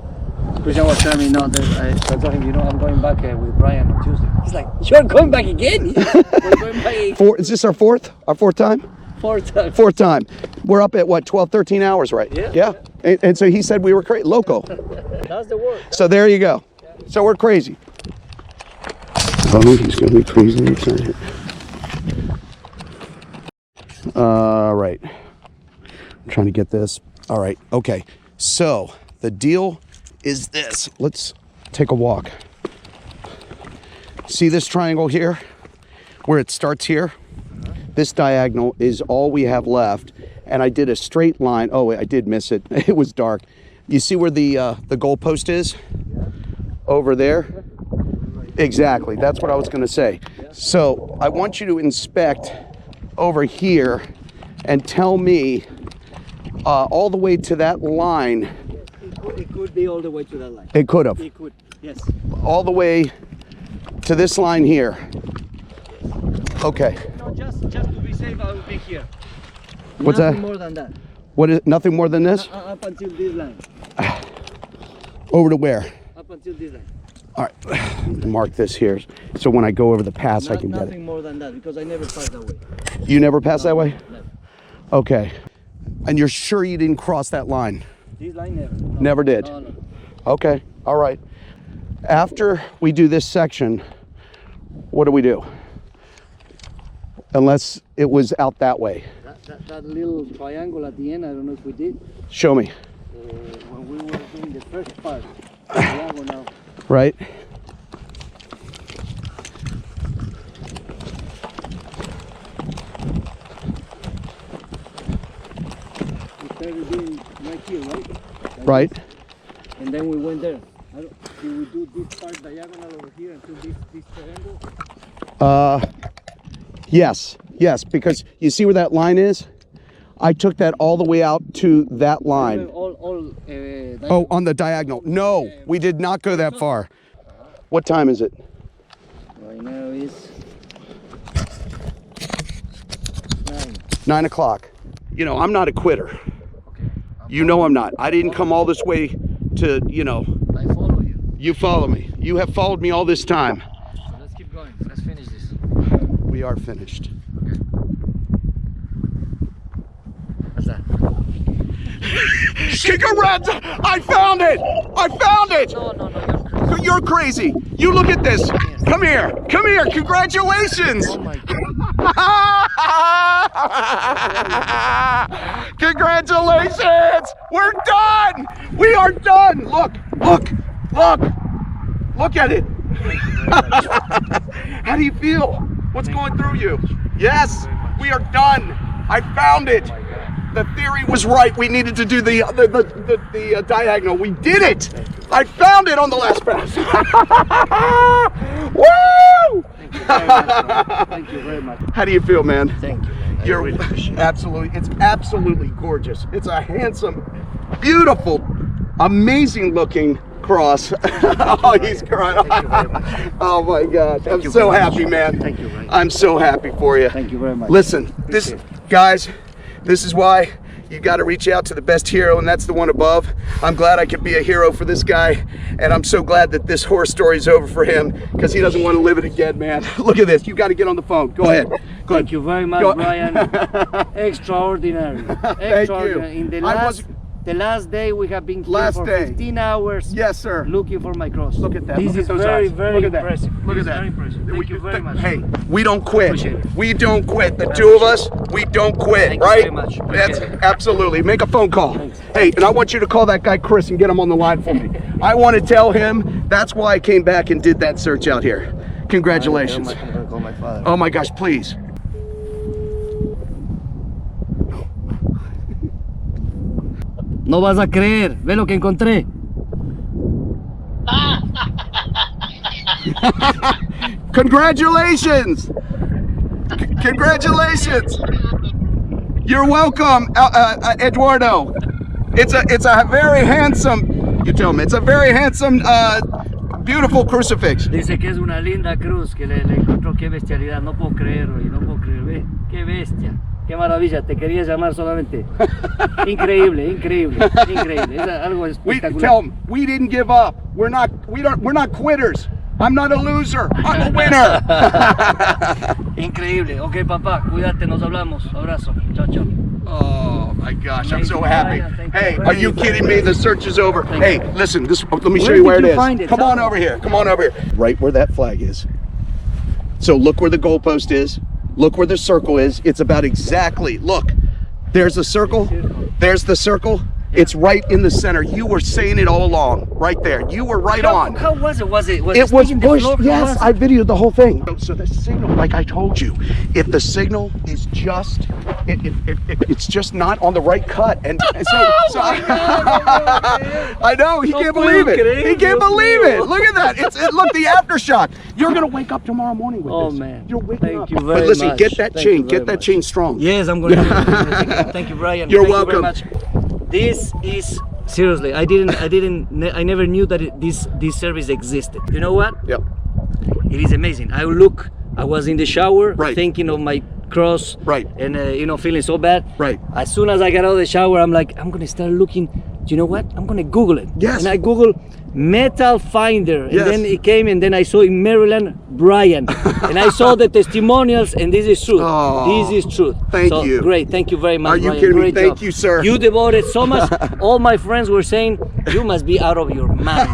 Christian was telling me, no, that I told him, I'm going back with Brian on Tuesday. He's like, you're going back again? We're going back. Is this our fourth time? Fourth time. We're up at what, 12, 13 hours, right? Yeah. And so he said we were loco. That's the word. So there you go. So we're crazy. Oh, he's gonna be crazy excited. All right. I'm trying to get this. All right. Okay. So the deal is this. Let's take a walk. See this triangle here where it starts here? This diagonal is all we have left. And I did a straight line. Oh, I did miss it. It was dark. You see where the goalpost is? Over there? Exactly. That's what I was going to say. So I want you to inspect over here and tell me all the way to that line. It could be all the way to that line. It could have. It could, yes. All the way to this line here. Okay. No, just to be safe, I will be here. What's Nothing that? more than that. What is nothing more than this? Up until this line. Over to where? Up until this line. All right. Mark this here. So when I go over the pass, I can get it. Nothing more than that, because I never pass that way. You never pass that way? Never. Okay. And you're sure you didn't cross that line? This line never. No. Never did? No, no. Okay, all right. After we do this section, what do we do? Unless it was out that way. That little triangle at the end, I don't know if we did. Show me. When we were doing the first part. Diagonal. Right? We started doing right here, right? Like Right. this. And then we went there. Did we do this part diagonal over here until this triangle? Yes, because you see where that line is? I took that all the way out to that line. Oh, on the diagonal. No, we did not go that far. What time is it? Right now is 9. 9 o'clock. You know, I'm not a quitter. You know I'm not. I didn't come all this way to, you know. I follow you. You follow me. You have followed me all this time. So let's keep going. Let's finish this. We are finished. What's that? Congrats! I found it! I found it! No, You're crazy. You look at this. Come here. Come here. Congratulations. Oh my God. Congratulations. We're done. We are done. Look. Look at it. How do you feel? What's going through you? Yes, we are done. I found it. The theory was right. We needed to do the diagonal. We did it. I found it on the last pass. Woo! Thank you very much. How do you feel, man? Thank you, man. I You're really appreciate it. absolutely. It's absolutely gorgeous. It's a handsome, beautiful, amazing looking cross. Oh, he's crying. Thank you very much. Oh my God. I'm you so very much. happy, man. Thank you very much. I'm so happy for you. Thank you very much. Listen, this, Appreciate it. guys, this is why you got to reach out to the best hero, and that's the one above. I'm glad I could be a hero for this guy, and I'm so glad that this horror story is over for him, because he doesn't want to live it again, man. Look at this. You got to get on the phone. Go ahead. Thank you very much, Go- Brian. Extraordinary. Extraordinary. In the last day we have been here Last for day. 15 hours. Yes, sir. Looking for my cross. Look at that. This Look at is those very, eyes. very Look at that. impressive. Look This at is that. Very impressive. Thank you very much. Hey, we don't quit. Appreciate it. We don't quit. The two of us, we don't quit, Thank you right? very much. That's Appreciate it. absolutely. Make a phone call. Thanks. Hey, and I want you to call that guy Chris and get him on the line for me. I want to tell him that's why I came back and did that search out here. Congratulations. I'm gonna call my father. Oh my gosh, please. No vas a creer. Ve lo que encontré. Congratulations. Congratulations. You're welcome, Edwardo. It's a very handsome, you tell me, it's a very handsome, beautiful crucifix. Dice que es una linda cruz que le encontró. Qué bestialidad. No puedo creer, oye. No puedo creer. Ve. Qué bestia. Qué maravilla. Te quería llamar solamente. Increíble, increíble, increíble. Es algo We espectacular. tell them we didn't give up. We're not quitters. I'm not a loser. I'm a winner. Increíble. Ok, papá. Cuídate. Nos hablamos. Abrazo. Chao, chao. Oh my gosh, I'm so Amazing. happy. Thank you. Hey, are you kidding me? The search is over. Thank Hey, you. listen, let me show Where you where it did you is. find it? Come Tell on me. over here. Come on over here. Right where that flag is. So look where the goalpost is. Look where the circle is. It's about exactly, look, there's a circle. There's the circle. It's right in the center. You were saying it all along, right there. You were right on. How was it? Was it It was sticking the pushed. floor? Yes, Was I it? videoed the whole thing. So the signal, like I told you, if the signal is just, it's just not on the right cut, and so I know he can't believe it. He can't believe it. Look at that. Look, the aftershock. You're gonna wake up tomorrow morning with Oh this. man. You're waking Thank up. you very But listen, much. get that Thank you chain. very Get that much. chain strong. Yes, I'm going to. Thank you, Brian. You're Thank welcome. You very much. This is seriously. I never knew that this service existed. You know what? Yep. It is amazing. I was in the shower, Right. thinking of my cross, Right. and feeling so bad. Right. As soon as I got out of the shower, I'm like, I'm gonna start looking. Do you know what? I'm gonna Google it. Yes. And I Googled metal finder, and Yes. then it came, and then I saw in Maryland Brian. And I saw the testimonials, and this is truth. Oh, this is truth. thank so, you. Great. Thank you very much, Are you Brian. kidding me? Great Thank job. you, sir. You devoted so much. All my friends were saying, you must be out of your mind.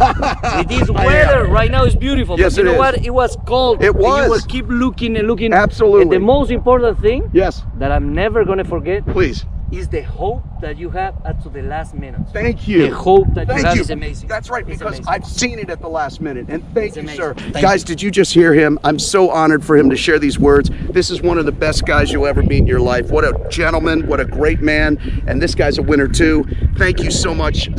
With this weather right now is beautiful. Yes, but you it know is. what? It was cold. It And was. you will keep looking and looking. Absolutely. And the most important thing Yes, that I'm never going to forget please. is the hope that you have up to the last minute. Thank you. The hope that Thank you have you. is amazing. That's right, It's because amazing. I've seen it at the last minute. And thank It's you, amazing. sir. Thank Guys, you. did you just hear him? I'm so honored for him to share these words. This is one of the best guys you'll ever meet in your life. What a gentleman, what a great man. And this guy's a winner too. Thank you so much,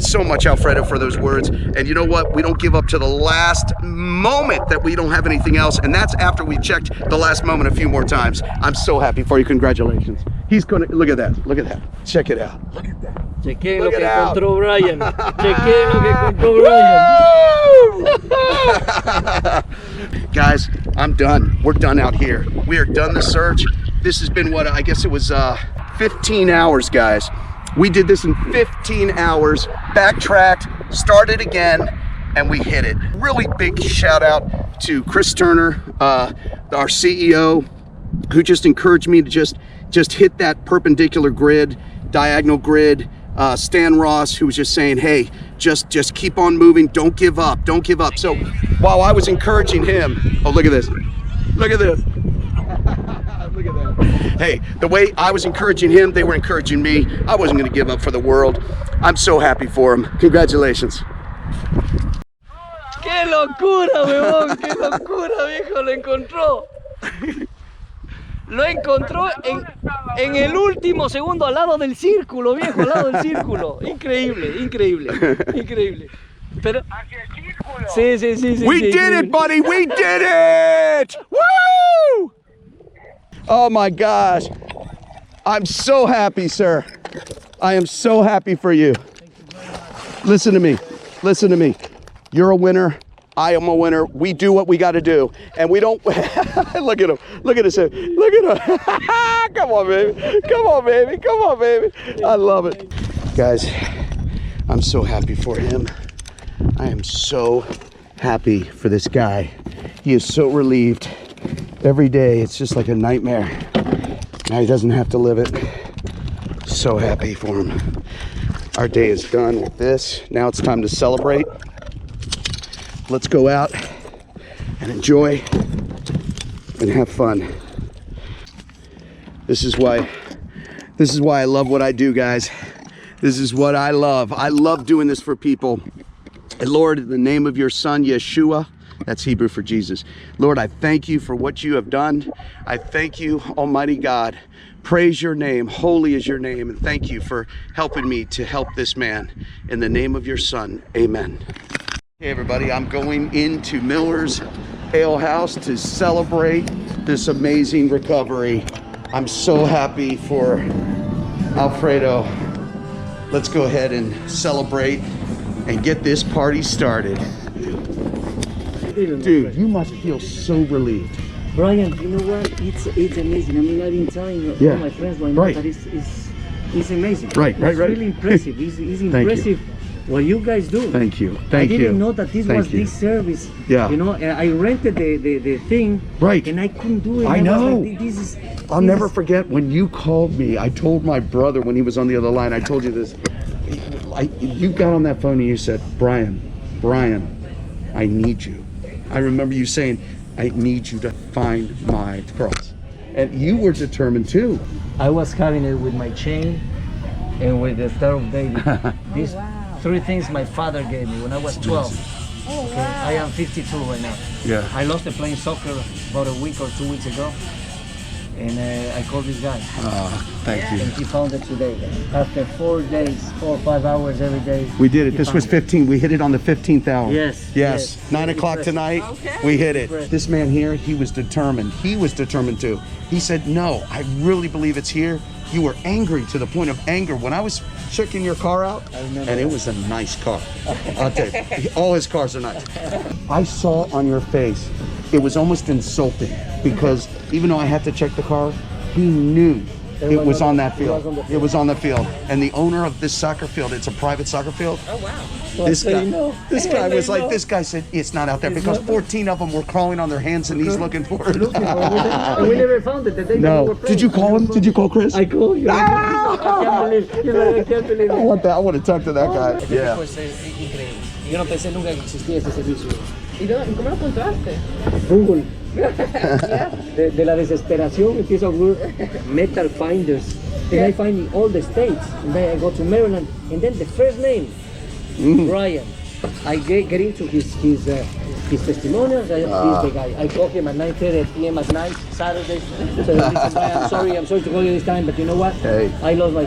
Alfredo, for those words. And you know what? We don't give up to the last moment that we don't have anything else. And that's after we checked the last moment a few more times. I'm so happy for you. Congratulations. He's gonna, look at that. Look at that. Check it out. Look at that. Chequé lo Look que it out. encontró Brian. Chequé lo que encontró Brian. Guys, I'm done. We're done out here. We are done the search. This has been what, I guess it was 15 hours, guys. We did this in 15 hours, backtracked, started again, and we hit it. Really big shout out to Chris Turner, our CEO, who just encouraged me to just hit that perpendicular grid, diagonal grid. Stan Ross, who was just saying, hey, just keep on moving, don't give up, don't give up. So while I was encouraging him, oh, look at this, look at this. Look at that. Hey, the way I was encouraging him, they were encouraging me. I wasn't gonna give up for the world. I'm so happy for him. Congratulations. ¡Qué locura, huevón! ¡Qué locura, viejo! Lo encontró. Lo encontró en el último segundo al lado del círculo, viejo, al lado del círculo. Increíble, increíble, increíble. Pero... Sí. We did it, buddy! We did it! Woo! Oh my gosh. I'm so happy, sir. I am so happy for you. Listen to me. Listen to me. You're a winner. I am a winner. We do what we got to do. And we don't... Look at him. Look at us. Look at him. Come on, baby. Come on, baby. Come on, baby. I love it. Guys, I'm so happy for him. I am so happy for this guy. He is so relieved. Every day, it's just like a nightmare. Now he doesn't have to live it. So happy for him. Our day is done with this. Now it's time to celebrate. Let's go out and enjoy and have fun. This is why I love what I do, guys. This is what I love. I love doing this for people. And Lord, in the name of your son, Yeshua, that's Hebrew for Jesus. Lord, I thank you for what you have done. I thank you, Almighty God. Praise your name. Holy is your name. And thank you for helping me to help this man. In the name of your son, amen. Hey everybody, I'm going into Miller's Ale House to celebrate this amazing recovery. I'm so happy for Alfredo. Let's go ahead and celebrate and get this party started. Dude, you must feel so relieved. Brian, you know what? It's amazing. I mean, I've been telling all my friends right now that it's amazing. Right. It's really impressive. It's impressive what you guys do. Thank you. I didn't know that this was this service. Yeah. You know, I rented the thing. Right. And I couldn't do it. I know. Like, I'll never forget when you called me. I told my brother when he was on the other line, I told you this. You got on that phone and you said, Brian, I need you. I remember you saying, I need you to find my cross. And you were determined too. I was having it with my chain and with the Star of David. These three things my father gave me when I was 12. Okay? I am 52 right now. Yeah. I lost it playing soccer about a week or 2 weeks ago. And I called this guy. Thank you. And he found it today. After 4 days, 4 or 5 hours every day. We did it. This was found it. 15. We hit it on the 15th hour. Yes. 9 o'clock Impressive. tonight. Okay. We hit it. Impressive. This man here, he was determined. He was determined too. He said, no, I really believe it's here. You were angry to the point of anger. When I was checking your car out, and it was a nice car. I'll tell you, all his cars are nice. I saw on your face, it was almost insulting because even though I had to check the car, he knew It was on that field. was on the It was on the field. And the owner of this soccer field, it's a private soccer field. Oh wow. This guy, this guy was like, no. this guy said it's not out there because 14 of them were crawling on their hands and knees looking for it. And we never found it the day that we No. were Did you playing. call him? Did you call Chris? I called you. I can't believe. He's like, I can't believe I it. want that. I want to talk to that guy. Yeah. Pues es increíble. Yo no pensé nunca que existía ese servicio. ¿Y cómo lo encontraste? Google. De la desesperación empiezo a Google metal finders. And I find in all the states. And then I go to Maryland. And then the first name, Brian. I get into his testimonials. He's the guy. I call him at 9:30 p.m. at night, Saturday. So listen, Brian, I'm sorry to call you this time, but you know what? Hey. I lost my.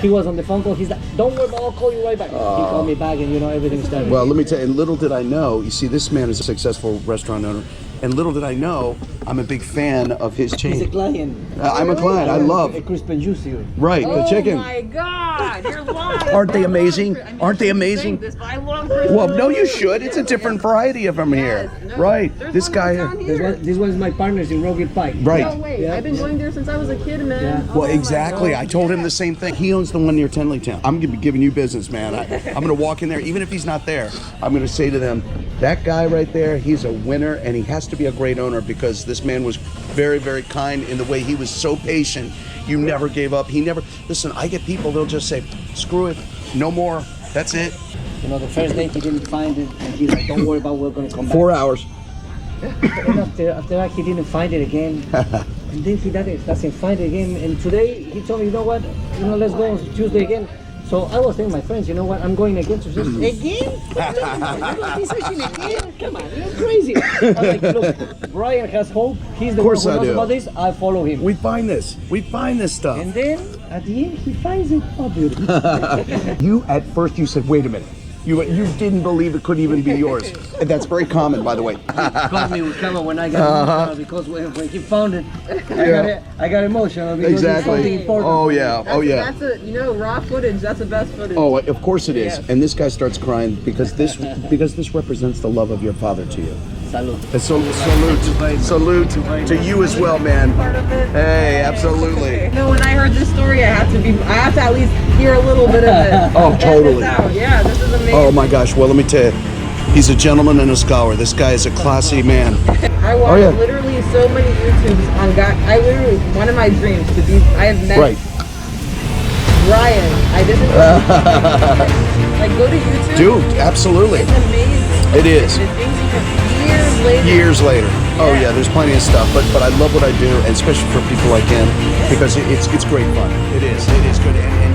He was on the phone call. He's like, don't worry about it, I'll call you right back. He called me back and everything started. Well, let me tell you, and little did I know, you see, this man is a successful restaurant owner, and little did I know, I'm a big fan of his chain. He's a client. I'm a client. I love. A crisp and juicy. Right, the chicken. Oh my God, you're lying. Aren't they amazing? I mean, Aren't they I shouldn't amazing? say this, but I love Christmas. Well, no, you should. It's a different variety of them here. No, Right. there's This one guy down here. here. This one is my partners in Rocket Pike. Right. No way. Yeah. I've been going there since I was a kid, man. Yeah. Oh Well, my exactly. God. I told him the same thing. He owns the one near Tenleytown. I'm gonna be giving you business, man. I'm gonna walk in there, even if he's not there. I'm gonna say to them, that guy right there, he's a winner, and he has to be a great owner because this man was very, very kind in the way he was so patient. You never gave up. He never. Listen, I get people. They'll just say, "Screw it, no more. That's it." The first day he didn't find it, and he's like, don't worry about it, we're gonna come back. 4 hours. And after that, he didn't find it again. And then he doesn't find it again. And today, he told me, you know what? Let's go on Tuesday again. So I was telling my friends, you know what? I'm going again to Tuesday. Again? You're going to be searching again? Come on, you're crazy. I'm like, look, Brian has hope. He's the one course who I knows do. about this. I follow him. We find this. We find this stuff. And then, at the end, he finds it. Oh, beautiful. You at first you said, "Wait a minute." You didn't believe it could even be yours. And that's very common, by the way. Caught me with camera when I got emotional because when he found it, I got emotional because it's something Exactly. important. Oh yeah. Oh yeah. That's raw footage. That's the best footage. Oh, of course it is. Yes. And this guy starts crying because this represents the love of your father to you. Salud. Salute to you as well, man. Part of it. Hey, absolutely. No, when I heard this story, I have to at least hear a little bit of it. Oh, totally. Yeah, this is amazing. Oh my gosh. Well, let me tell you, he's a gentleman and a scholar. This guy is a classy man. I watch yeah. literally so many YouTubes on God. One of my dreams to be. I have met Right. Brian. This is like go to YouTube. Dude, absolutely. It's amazing. It is. The things you can years later. Years later. Oh yeah, there's plenty of stuff, but I love what I do, and especially for people like him, because it's great fun. It is good, and